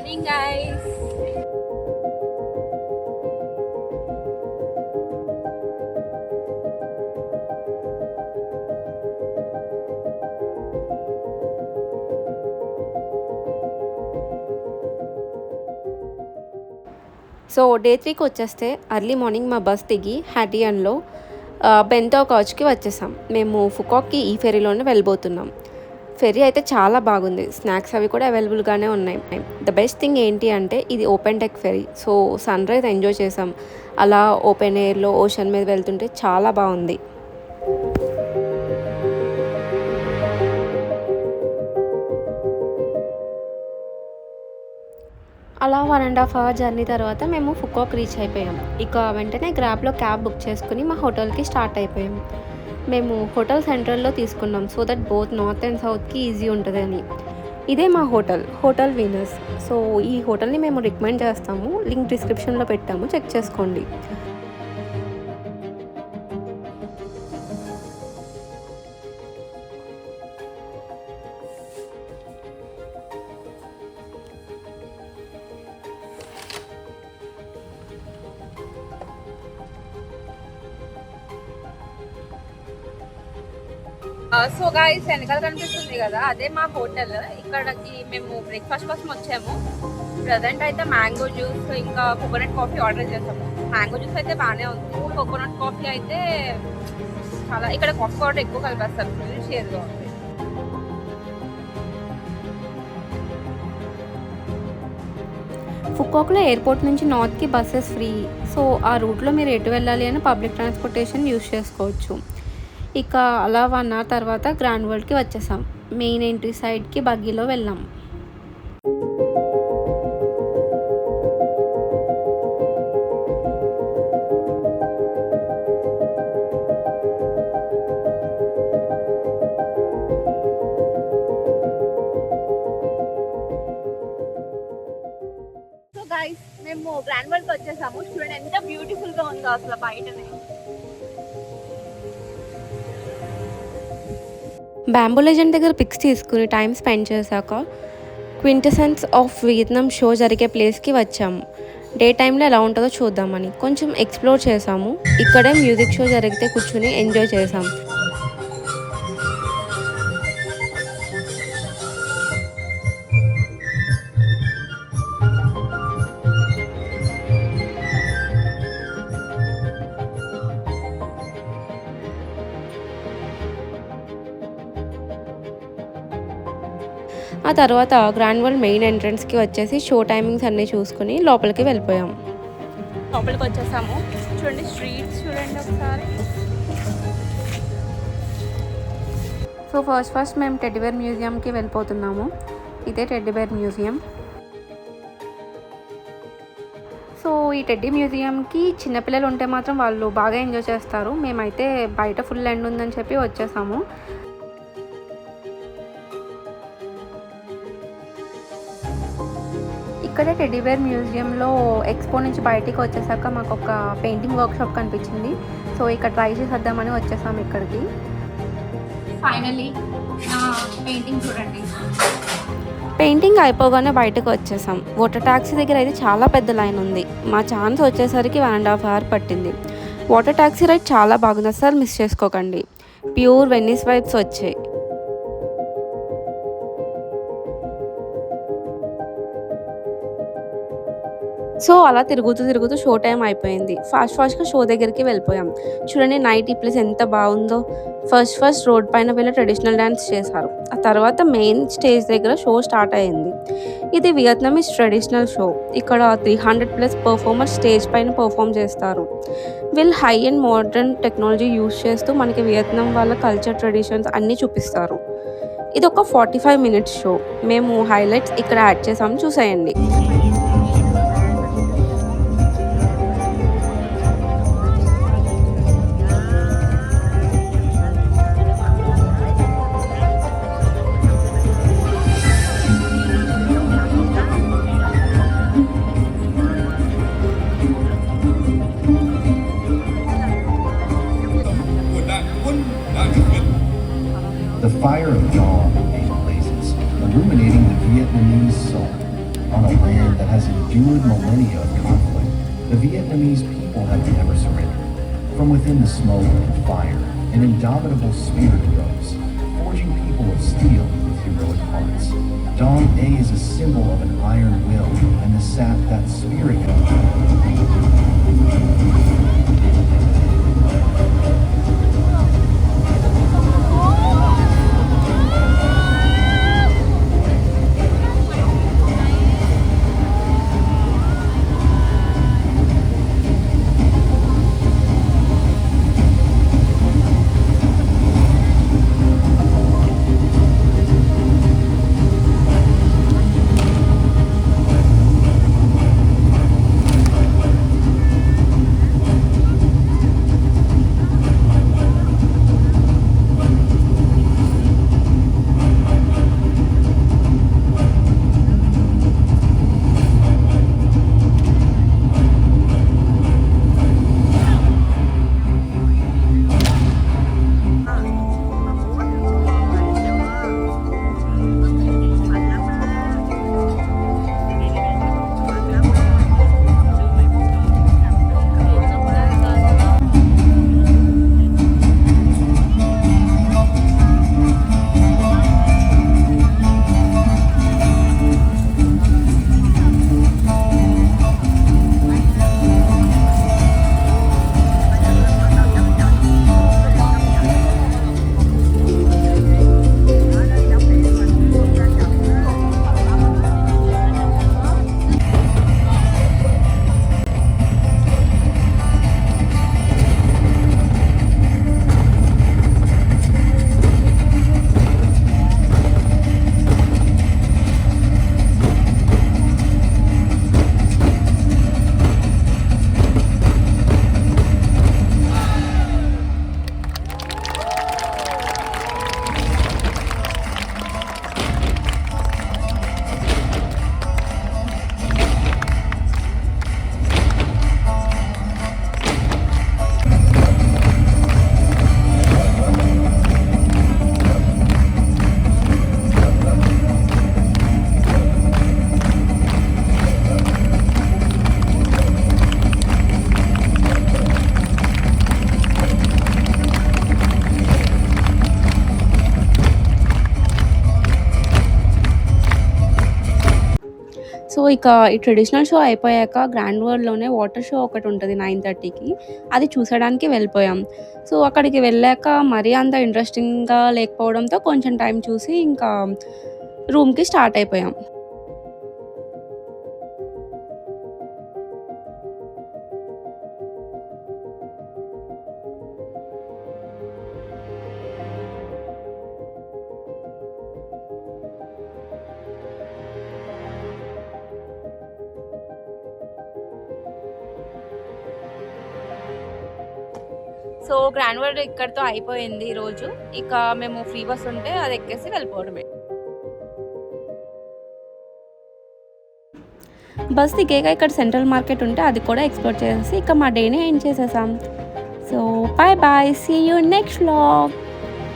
Morning guys. So day 3కి వచ్చేస్తే early morning మా బస్ దిగి హ్యాటియన్లో బెంతో కాచ్కి వచ్చేసాం. మేము ఫుకాక్కి ఈ ఫెరీలోనే వెళ్ళిపోతున్నాం. ఫెరీ అయితే చాలా బాగుంది. స్నాక్స్ అవి కూడా అవైలబుల్గానే ఉన్నాయి. ద బెస్ట్ థింగ్ ఏంటి అంటే ఇది open deck ferry. So sunrise enjoy చేసాం. అలా ఓపెన్ ఎయిర్లో ఓషన్ మీద వెళ్తుంటే చాలా బాగుంది. అలా 1.5 అవర్ జర్నీ తర్వాత మేము ఫుకాక్ రీచ్ అయిపోయాం. ఇక వెంటనే గ్రాబ్లో క్యాబ్ బుక్ చేసుకుని మా హోటల్కి స్టార్ట్ అయిపోయాం. మేము హోటల్ సెంట్రల్లో తీసుకున్నాం so that both north and సౌత్కి ఈజీ ఉంటుందని. ఇదే మా హోటల్ వీనస్. సో ఈ హోటల్ని మేము రికమెండ్ చేస్తాము. లింక్ డిస్క్రిప్షన్లో పెట్టాము, చెక్ చేసుకోండి. సో గైస్ వెనకాల కనిపిస్తుంది కదా, అదే మా హోటల్. ఇక్కడికి మేము బ్రేక్ఫాస్ట్ కోసం వచ్చాము. ప్రజెంట్ అయితే మ్యాంగో జ్యూస్ ఇంకా కోకోనట్ కాఫీ ఆర్డర్ చేసాము. మ్యాంగో జ్యూస్ అయితే బాగానే ఉంది. కోకోనట్ కాఫీ అయితే చాలా, ఇక్కడ కాఫీ పౌడర్ ఎక్కువ కలిపేస్తారు, ఫుల్ షేర్గా ఉంది. ఫుకాక్లో ఎయిర్పోర్ట్ నుంచి నార్త్కి బస్సెస్ ఫ్రీ. సో ఆ రూట్లో మీరు ఎటు వెళ్ళాలి అని పబ్లిక్ ట్రాన్స్పోర్టేషన్ యూస్ చేసుకోవచ్చు. ఇక అలా 1 అవర్ తర్వాత గ్రాండ్ వరల్డ్కి వచ్చేసాం. మెయిన్ ఎంట్రీ సైడ్కి బగ్గీలో వెళ్ళాం. సో గైస్ మేము గ్రాండ్ వరల్డ్కి వచ్చేసాము. చూడండి ఎంత బ్యూటిఫుల్గా ఉందో అసలు బయటనే. బ్యాంబూ లెజెండ్ దగ్గర పిక్స్ తీసుకుని టైం స్పెండ్ చేశాక క్వింటెసెన్స్ ఆఫ్ వియత్నాం షో జరిగే ప్లేస్కి వచ్చాము. డే టైంలో ఎలా ఉంటుందో చూద్దామని కొంచెం ఎక్స్ప్లోర్ చేసాము. ఇక్కడే మ్యూజిక్ షో జరిగితే కూర్చుని ఎంజాయ్ చేసాం. ఆ తర్వాత గ్రాండ్ వరల్డ్ మెయిన్ ఎంట్రన్స్కి వచ్చేసి షో టైమింగ్స్ అన్నీ చూసుకుని లోపలికి వెళ్ళిపోయాం. లోపలికి వచ్చేసాము. చూడండి స్ట్రీట్స్ చూడండి ఒకసారి. సో ఫస్ట్ మేము టెడ్డీబేర్ మ్యూజియంకి వెళ్ళిపోతున్నాము. ఇదే టెడ్డీబేర్ మ్యూజియం. సో ఈ టెడ్డీ మ్యూజియంకి చిన్నపిల్లలు ఉంటే మాత్రం వాళ్ళు బాగా ఎంజాయ్ చేస్తారు. మేమైతే బయట ఫుల్ ఎండ్ ఉందని చెప్పి వచ్చేసాము. ఇక్కడే టెడ్డీబేర్ మ్యూజియంలో ఎక్స్పో నుంచి బయటికి వచ్చేసాక మాకు ఒక పెయింటింగ్ వర్క్షాప్ కనిపించింది. సో ఇక్కడ ట్రై చేసేద్దామని వచ్చేసాము ఇక్కడికి. ఫైనలీ పెయింటింగ్ చూడండి. పెయింటింగ్ అయిపోగానే బయటకు వచ్చేసాం. వాటర్ ట్యాక్సీ దగ్గర అయితే చాలా పెద్ద లైన్ ఉంది. మా ఛాన్స్ వచ్చేసరికి 1.5 అవర్ పట్టింది. వాటర్ ట్యాక్సీ రైడ్ చాలా బాగుంది, అసలు మిస్ చేసుకోకండి. ప్యూర్ వెన్నీస్ వైబ్స్ వచ్చాయి. సో అలా తిరుగుతూ షో టైం అయిపోయింది. ఫాస్ట్గా షో దగ్గరికి వెళ్ళిపోయాం. చూడండి నైట్ ఈ ప్లేస్ ఎంత బాగుందో. ఫస్ట్ రోడ్ పైన వెళ్ళి ట్రెడిషనల్ డ్యాన్స్ చేశారు. ఆ తర్వాత మెయిన్ స్టేజ్ దగ్గర షో స్టార్ట్ అయ్యింది. ఇది వియత్నామీస్ ట్రెడిషనల్ షో. ఇక్కడ 300+ పర్ఫార్మర్స్ స్టేజ్ పైన పర్ఫామ్ చేస్తారు. వీళ్ళు high and modern technology use చేస్తూ మనకి వియత్నాం వాళ్ళ కల్చర్ ట్రెడిషన్స్ అన్నీ చూపిస్తారు. ఇది ఒక 45 మినిట్స్ షో. మేము హైలైట్స్ ఇక్కడ యాడ్ చేసాము, చూసేయండి. The fire of dawn in places, illuminating the Vietnamese soul. on a land that has endured millennia of conflict, the Vietnamese people have never surrendered. From within the smoke and fire, an indomitable spirit rose, forging people of steel with heroic hearts. Dong A is a symbol of an iron will and the sap that spirit. So ఇక ఈ traditional show అయిపోయాక grand వరల్డ్‌లోనే water show ఒకటుంటది 9:30కి. అది చూసడానికి వెళ్ళిపోయాం. So అక్కడికి వెళ్ళాక మరీ అంత ఇంట్రెస్టింగ్‌గా లేకపోవడంతో కొంచెం టైం చూసి ఇంకా రూమ్‌కి స్టార్ట్ అయిపోయాం. సో గ్రాండ్ వరల్డ్ ఇక్కడితో అయిపోయింది ఈరోజు. ఇక మేము ఫ్రీ బస్ ఉంటే అది ఎక్కేసి వెళ్ళిపోవడమే. బస్ దిగాక ఇక్కడ సెంట్రల్ మార్కెట్ ఉంటే అది కూడా ఎక్స్‌ప్లోర్ చేసేసి ఇక మా డేని ఎండ్ చేసేసాం. So bye bye. See you next vlog.